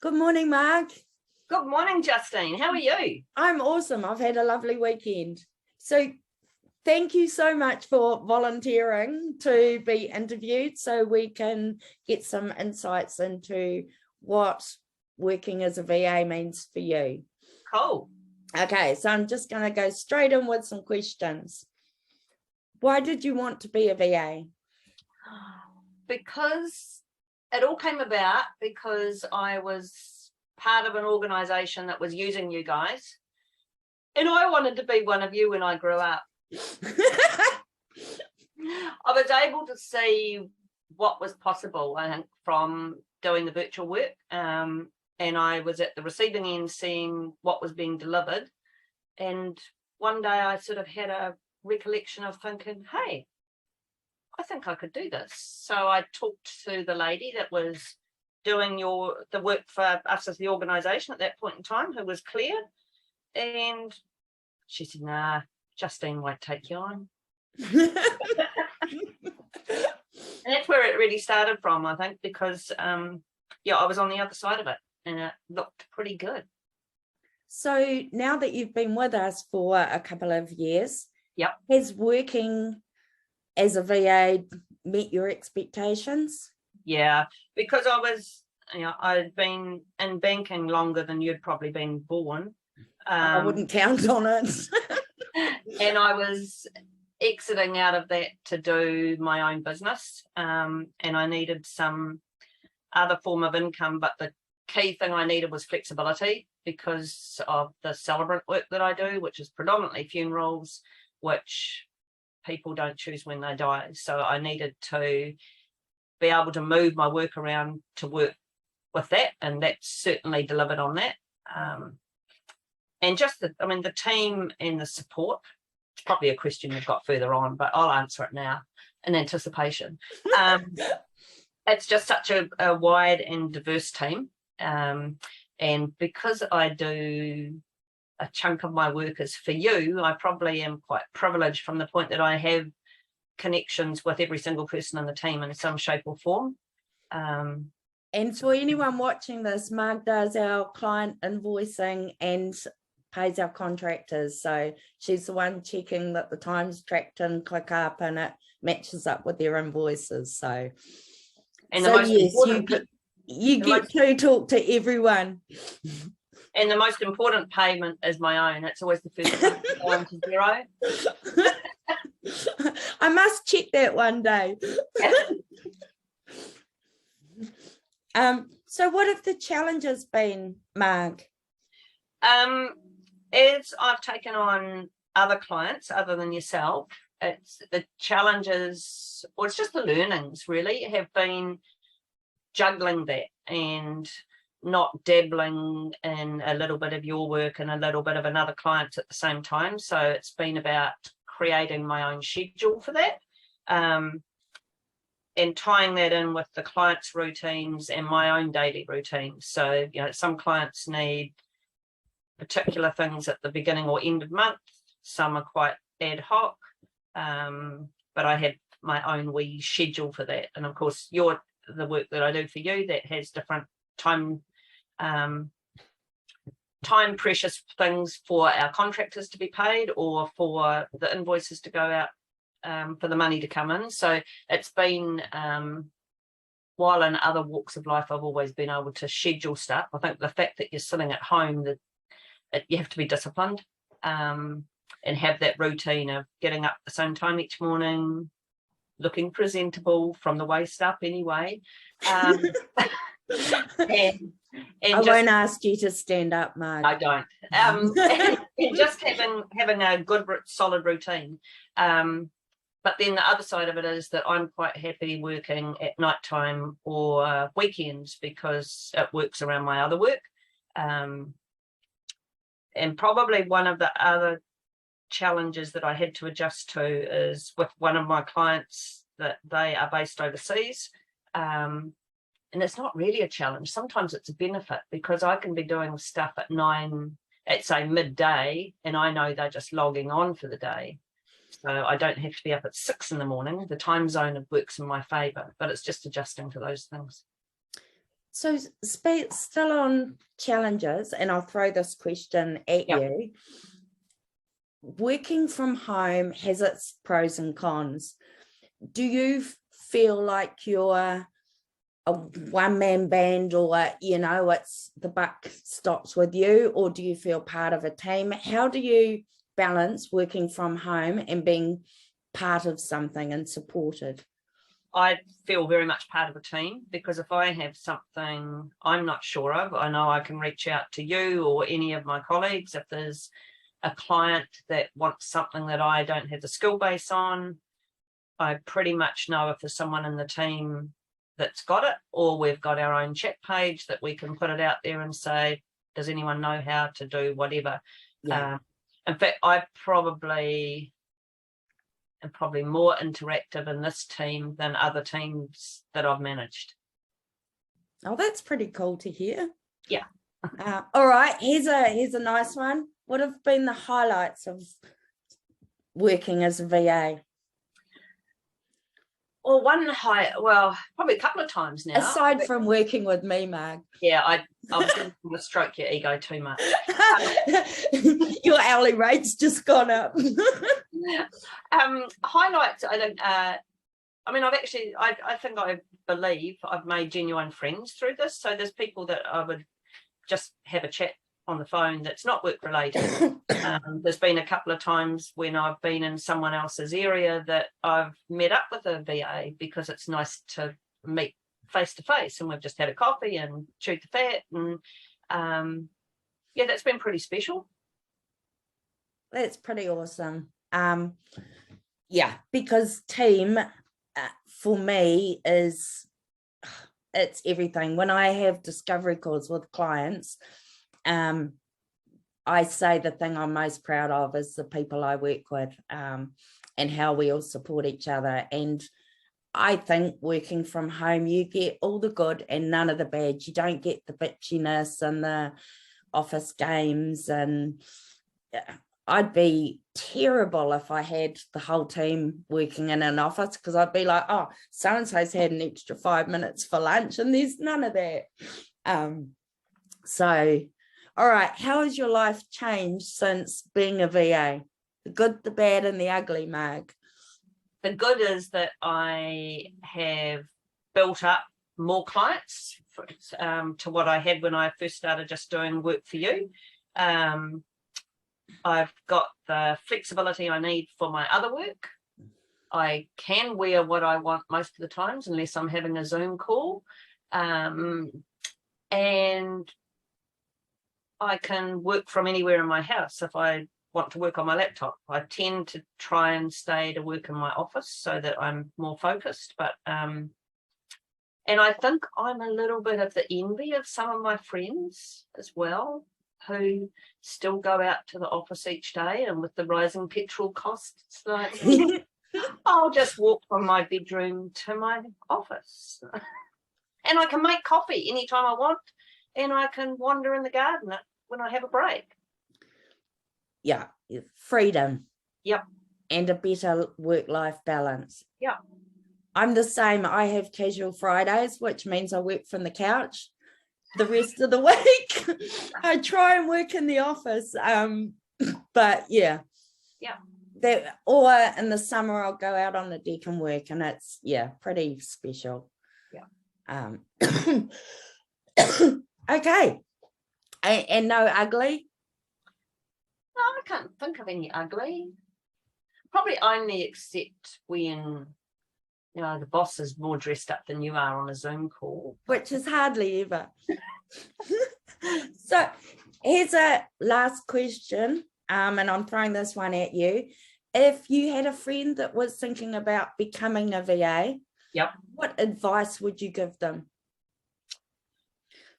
Good morning, Marg. Good morning, Justine. How are you? I'm awesome. I've had a lovely weekend. So thank you so much for volunteering to be interviewed so we can get some insights into what working as a VA means for you. Cool. Okay, so I'm just going to go straight in with some questions. Why did you want to be a VA? Because it all came about because I was part of an organisation that was using you guys, and I wanted to be one of you when I grew up. I was able to see what was possible, I think, from doing the virtual work, and I was at the receiving end seeing what was being delivered, and one day I sort of had a recollection of thinking, hey, I think I could do this. So I talked to the lady that was doing the work for us as the organisation at that point in time, who was Claire, and she said, nah, Justine won't take you on. And that's where it really started from, I think, because yeah, I was on the other side of it and it looked pretty good. So now that you've been with us for a couple of years, yep, has working as a VA met your expectations? Yeah, because I was, I'd been in banking longer than you'd probably been born. I wouldn't count on it. And I was exiting out of that to do my own business, and I needed some other form of income, but the key thing I needed was flexibility because of the celebrant work that I do, which is predominantly funerals, which people don't choose when they die. So I needed to be able to move my work around to work with that, and that certainly delivered on that. And just the team and the support, it's probably a question you've got further on, but I'll answer it now in anticipation. It's just such a wide and diverse team. And because I do a chunk of my work is for you, I probably am quite privileged from the point that I have connections with every single person in the team in some shape or form. And for anyone watching this, Marg does our client invoicing and pays our contractors. So she's the one checking that the time's tracked and click up and it matches up with their invoices. So, you get to talk to everyone. And the most important payment is my own. It's always the first one to zero. I must check that one day. So what have the challenges been, Marg? As I've taken on other clients other than yourself, it's the challenges, or it's just the learnings really, have been juggling that and not dabbling in a little bit of your work and a little bit of another client at the same time. So it's been about creating my own schedule for that, and tying that in with the client's routines and my own daily routines. So, some clients need particular things at the beginning or end of month. Some are quite ad hoc, but I had my own wee schedule for that. And of course, the work that I do for you, that has different time precious things for our contractors to be paid or for the invoices to go out, for the money to come in. So it's been, while in other walks of life I've always been able to schedule stuff, I think the fact that you're sitting at home, that you have to be disciplined, and have that routine of getting up at the same time each morning, looking presentable from the waist up anyway. And I won't ask you to stand up, Marg. I don't. And just having a good solid routine. But then the other side of it is that I'm quite happy working at night time or weekends because it works around my other work. And probably one of the other challenges that I had to adjust to is with one of my clients, that they are based overseas. And it's not really a challenge. Sometimes it's a benefit because I can be doing stuff at say midday, and I know they're just logging on for the day. So I don't have to be up at 6 in the morning. The time zone works in my favour, but it's just adjusting to those things. So still on challenges, and I'll throw this question at you. Working from home has its pros and cons. Do you feel like you're a one-man band, or it's the buck stops with you, or do you feel part of a team? How do you balance working from home and being part of something and supported? I feel very much part of a team, because if I have something I'm not sure of, I know I can reach out to you or any of my colleagues. If there's a client that wants something that I don't have the skill base on, I pretty much know if there's someone in the team that's got it, or we've got our own chat page that we can put it out there and say, does anyone know how to do whatever? Yeah. In fact, I probably am probably more interactive in this team than other teams that I've managed. Oh, that's pretty cool to hear. Yeah. All right, here's a nice one. What have been the highlights of working as a VA? Well, probably a couple of times now. Aside from working with me, Marg. Yeah, I was going to stroke your ego too much. Your hourly rate's just gone up. Highlights, I believe I've made genuine friends through this. So there's people that I would just have a chat on the phone that's not work related. There's been a couple of times when I've been in someone else's area that I've met up with a VA, because it's nice to meet face to face, and we've just had a coffee and chewed the fat, and that's been pretty special. That's pretty awesome. Because team for me it's everything. When I have discovery calls with clients, I say the thing I'm most proud of is the people I work with, and how we all support each other. And I think working from home, you get all the good and none of the bad. You don't get the bitchiness and the office games. And I'd be terrible if I had the whole team working in an office, because I'd be like, oh, so-and-so's had an extra 5 minutes for lunch, and there's none of that. All right, how has your life changed since being a VA? The good, the bad, and the ugly, Marg. The good is that I have built up more clients to what I had when I first started just doing work for you. I've got the flexibility I need for my other work. I can wear what I want most of the times, unless I'm having a Zoom call. And I can work from anywhere in my house if I want to work on my laptop. I tend to try and stay to work in my office so that I'm more focused. But and I think I'm a little bit of the envy of some of my friends as well, who still go out to the office each day, and with the rising petrol costs, like I'll just walk from my bedroom to my office. And I can make coffee anytime I want, and I can wander in the garden when I have a break. Yeah, freedom. Yep. And a better work-life balance. Yeah. I'm the same. I have casual Fridays, which means I work from the couch the rest of the week. I try and work in the office. But yeah. Or in the summer, I'll go out on the deck and work, and it's pretty special. Yeah. Okay. And no ugly? No, I can't think of any ugly. Probably only except when, the boss is more dressed up than you are on a Zoom call. Which is hardly ever. So here's a last question, and I'm throwing this one at you. If you had a friend that was thinking about becoming a VA, what advice would you give them?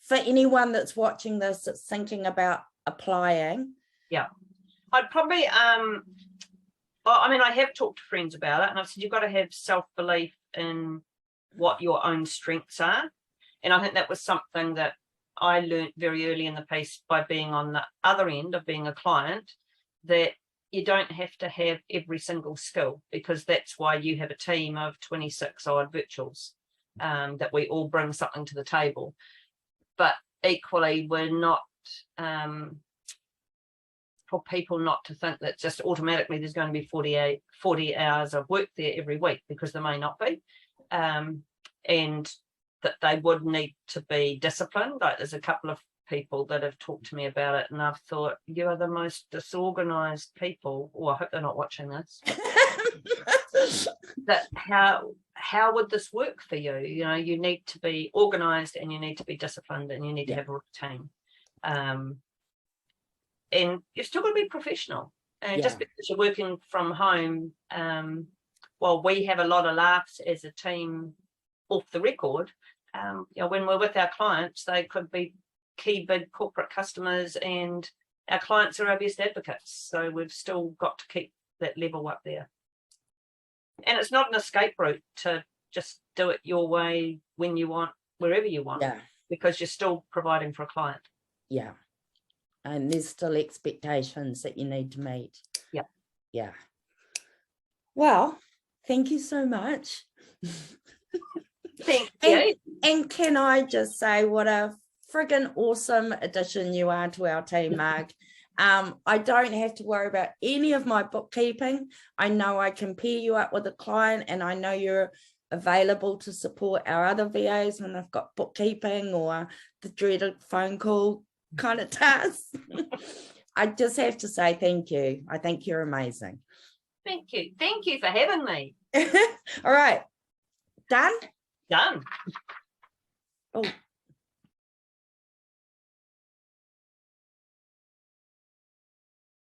For anyone that's watching this that's thinking about applying. Yeah. I'd probably, I have talked to friends about it, and I've said you've got to have self-belief in what your own strengths are. And I think that was something that I learned very early in the piece by being on the other end of being a client, that you don't have to have every single skill, because that's why you have a team of 26 odd virtuals, that we all bring something to the table. but equally we're not, for people not to think that just automatically there's going to be 40 hours of work there every week, because there may not be, and that they would need to be disciplined. Like, there's a couple of people that have talked to me about it, and I've thought, you are the most disorganized people, or I hope they're not watching this, that how would this work for you? You know, you need to be organized, and you need to be disciplined, and you need to have a routine, and you're still going to be professional. And just because you're working from home, while we have a lot of laughs as a team off the record, you know, when we're with our clients, they could be key big corporate customers, and our clients are our best advocates. So we've still got to keep that level up there. And it's not an escape route to just do it your way when you want, wherever you want, because you're still providing for a client. Yeah. And there's still expectations that you need to meet. Yeah. Yeah. Well, thank you so much. Thank you. And can I just say what a friggin' awesome addition you are to our team, Marg. I don't have to worry about any of my bookkeeping. I know I can pair you up with a client, and I know you're available to support our other VAs when they've got bookkeeping or the dreaded phone call kind of tasks. I just have to say thank you. I think you're amazing. Thank you. Thank you for having me. All right. Done? Done. Oh.